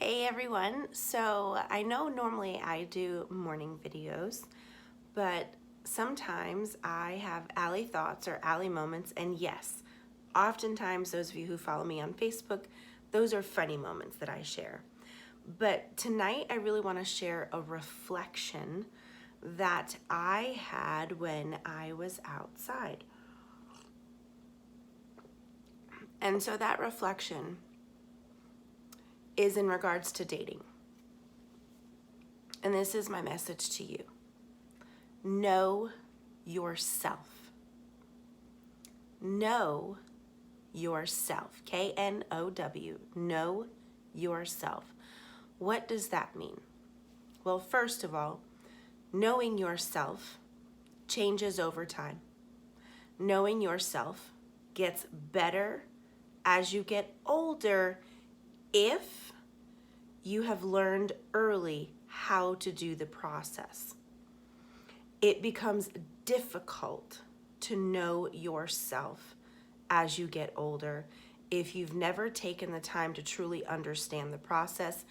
Hey everyone, so I know normally I do morning videos, but sometimes I have Allie thoughts or Allie moments, and yes, oftentimes those of you who follow me on Facebook, those are funny moments that I share. But tonight I really want to share a reflection that I had when I was outside. And so that reflection is in regards to dating. And this is my message to you. Know yourself. Know yourself. K-N-O-W. Know yourself. What does that mean? Well, first of all, knowing yourself changes over time. Knowing yourself gets better as you get older if you have learned early how to do the process. It becomes difficult to know yourself as you get older if you've never taken the time to truly understand the process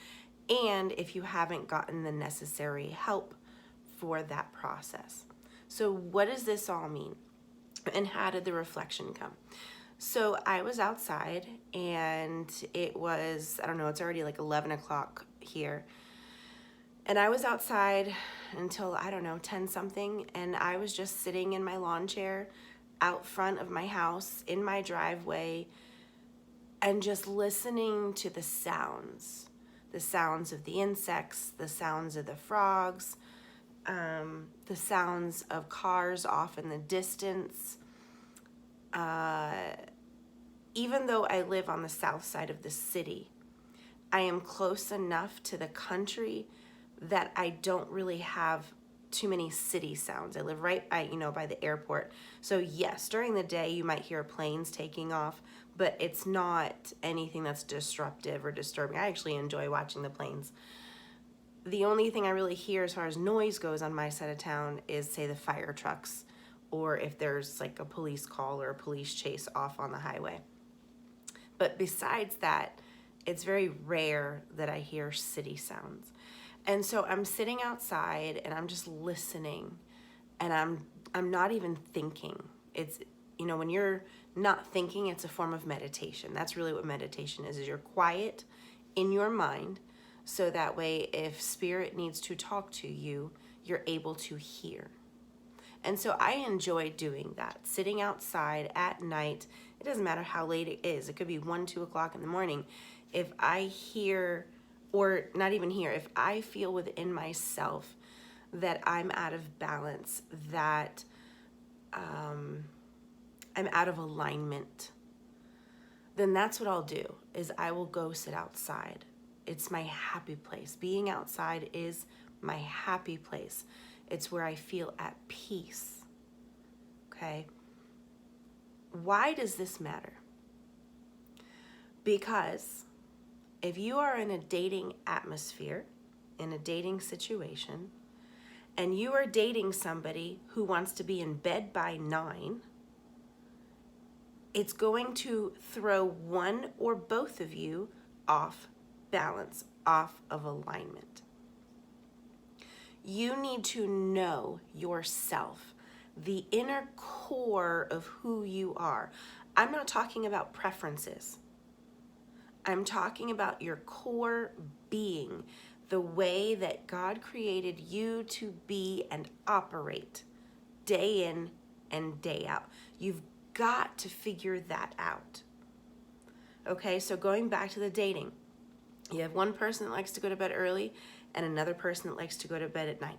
and if you haven't gotten the necessary help for that process. So what does this all mean? And how did the reflection come? So I was outside and it was, I don't know, it's already like 11 o'clock here. And I was outside until, I don't know, 10 something. And I was just sitting in my lawn chair out front of my house in my driveway and just listening to the sounds of the insects, the sounds of the frogs, the sounds of cars off in the distance. Even though I live on the south side of the city, I am close enough to the country that I don't really have too many city sounds. I live right by, by the airport. So yes, during the day you might hear planes taking off, but it's not anything that's disruptive or disturbing. I actually enjoy watching the planes. The only thing I really hear as far as noise goes on my side of town is, say, the fire trucks, or if there's like a police call or a police chase off on the highway. But besides that, it's very rare that I hear city sounds. And so I'm sitting outside and I'm just listening, and I'm not even thinking. It's, when you're not thinking, it's a form of meditation. That's really what meditation is you're quiet in your mind, so that way if spirit needs to talk to you, you're able to hear. And so I enjoy doing that, sitting outside at night. It doesn't matter how late it is. It could be 1, 2 o'clock in the morning. If I hear, or not even hear, if I feel within myself that I'm out of balance, that I'm out of alignment, then that's what I'll do, is I will go sit outside. It's my happy place. Being outside is my happy place. It's where I feel at peace, okay? Why does this matter? Because if you are in a dating atmosphere, in a dating situation, and you are dating somebody who wants to be in bed by 9, it's going to throw one or both of you off balance, off of alignment. You need to know yourself, the inner core of who you are. I'm not talking about preferences. I'm talking about your core being, the way that God created you to be and operate day in and day out. You've got to figure that out. Okay, so going back to the dating, you have one person that likes to go to bed early and another person that likes to go to bed at night,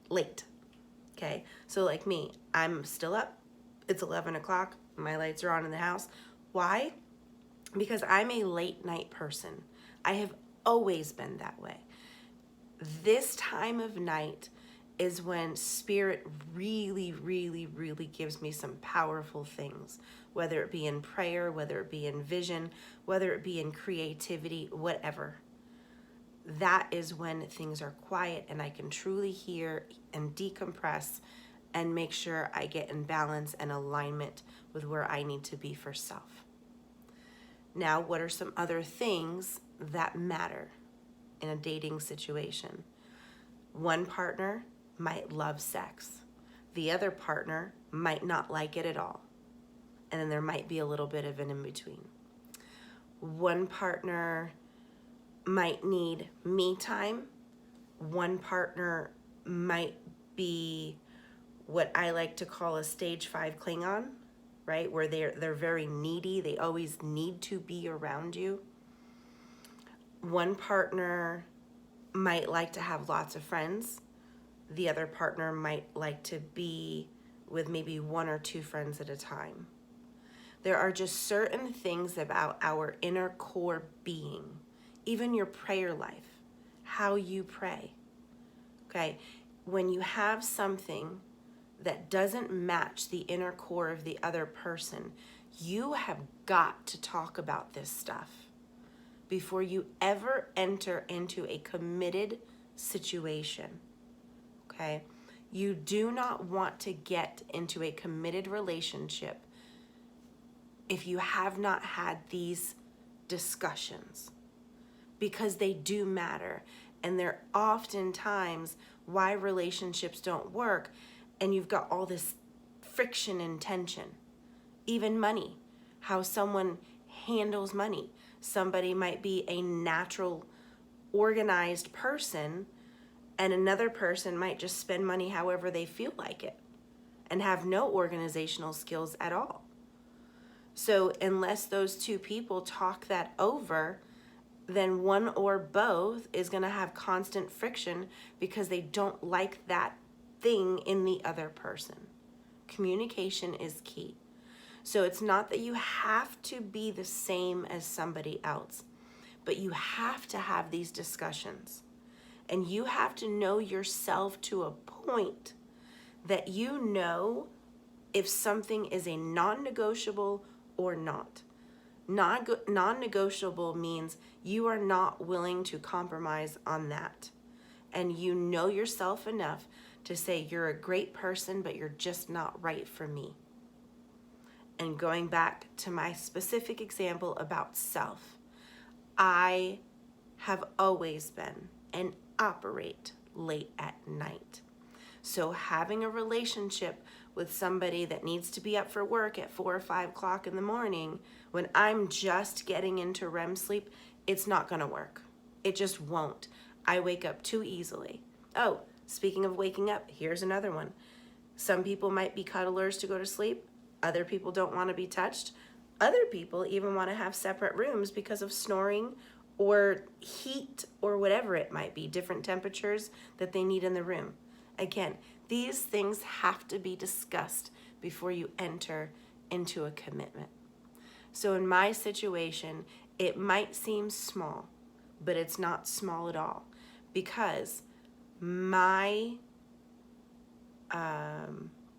late. Okay, so like me, I'm still up. It's 11 o'clock. My lights are on in the house. Why? Because I'm a late night person. I have always been that way. This time of night is when spirit really, really, really gives me some powerful things, whether it be in prayer, whether it be in vision, whether it be in creativity, whatever. That is when things are quiet and I can truly hear and decompress and make sure I get in balance and alignment with where I need to be for self. Now, what are some other things that matter in a dating situation. One partner might love sex. The other partner might not like it at all. And then there might be a little bit of an in-between. One partner might need me time. One partner might be what I like to call a stage 5 Klingon, right? Where they're very needy. They always need to be around you. One partner might like to have lots of friends. The other partner might like to be with maybe 1 or 2 friends at a time. There are just certain things about our inner core being, even your prayer life, how you pray. Okay, when you have something that doesn't match the inner core of the other person, you have got to talk about this stuff before you ever enter into a committed situation. Okay, you do not want to get into a committed relationship if you have not had these discussions, because they do matter, and they're oftentimes why relationships don't work, and you've got all this friction and tension. Even money, how someone handles money. Somebody might be a natural, organized person, and another person might just spend money however they feel like it and have no organizational skills at all. So unless those two people talk that over, then one or both is going to have constant friction because they don't like that thing in the other person. Communication is key. So it's not that you have to be the same as somebody else, but you have to have these discussions. And you have to know yourself to a point that you know if something is a non-negotiable or not. Non-negotiable means you are not willing to compromise on that. And you know yourself enough to say you're a great person, but you're just not right for me. And going back to my specific example about self, I have always been and operate late at night. So having a relationship with somebody that needs to be up for work at 4 or 5 o'clock in the morning when I'm just getting into REM sleep, it's not going to work. It just won't. I wake up too easily. Oh, speaking of waking up, here's another one. Some people might be cuddlers to go to sleep. Other people don't want to be touched. Other people even want to have separate rooms because of snoring or heat or whatever it might be, different temperatures that they need in the room. Again, these things have to be discussed before you enter into a commitment. So in my situation, it might seem small, but it's not small at all, because my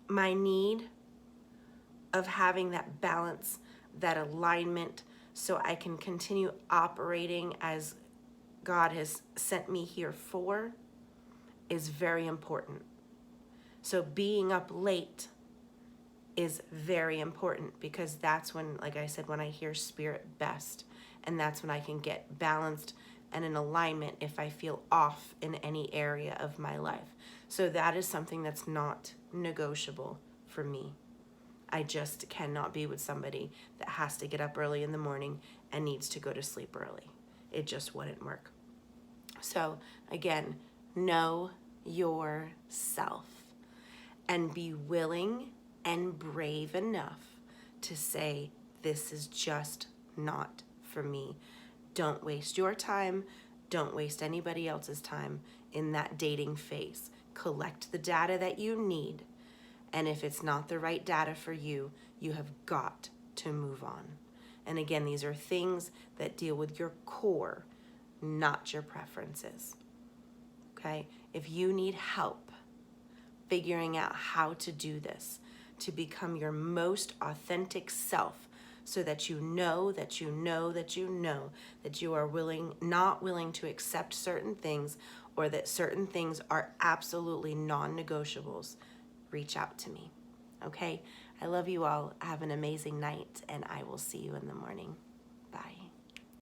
need of having that balance, that alignment, so I can continue operating as God has sent me here for, is very important. So being up late is very important, because that's when, like I said, when I hear spirit best, and that's when I can get balanced and in alignment if I feel off in any area of my life. So that is something that's not negotiable for me. I just cannot be with somebody that has to get up early in the morning and needs to go to sleep early. It just wouldn't work. So again, know yourself and be willing and brave enough to say, this is just not for me. Don't waste your time. Don't waste anybody else's time in that dating phase. Collect the data that you need. And if it's not the right data for you, you have got to move on. And again, these are things that deal with your core, not your preferences. Okay? If you need help figuring out how to do this, to become your most authentic self, so that you know that you know that you know that you are not willing to accept certain things, or that certain things are absolutely non-negotiables, reach out to me. Okay? I love you all. Have an amazing night, and I will see you in the morning.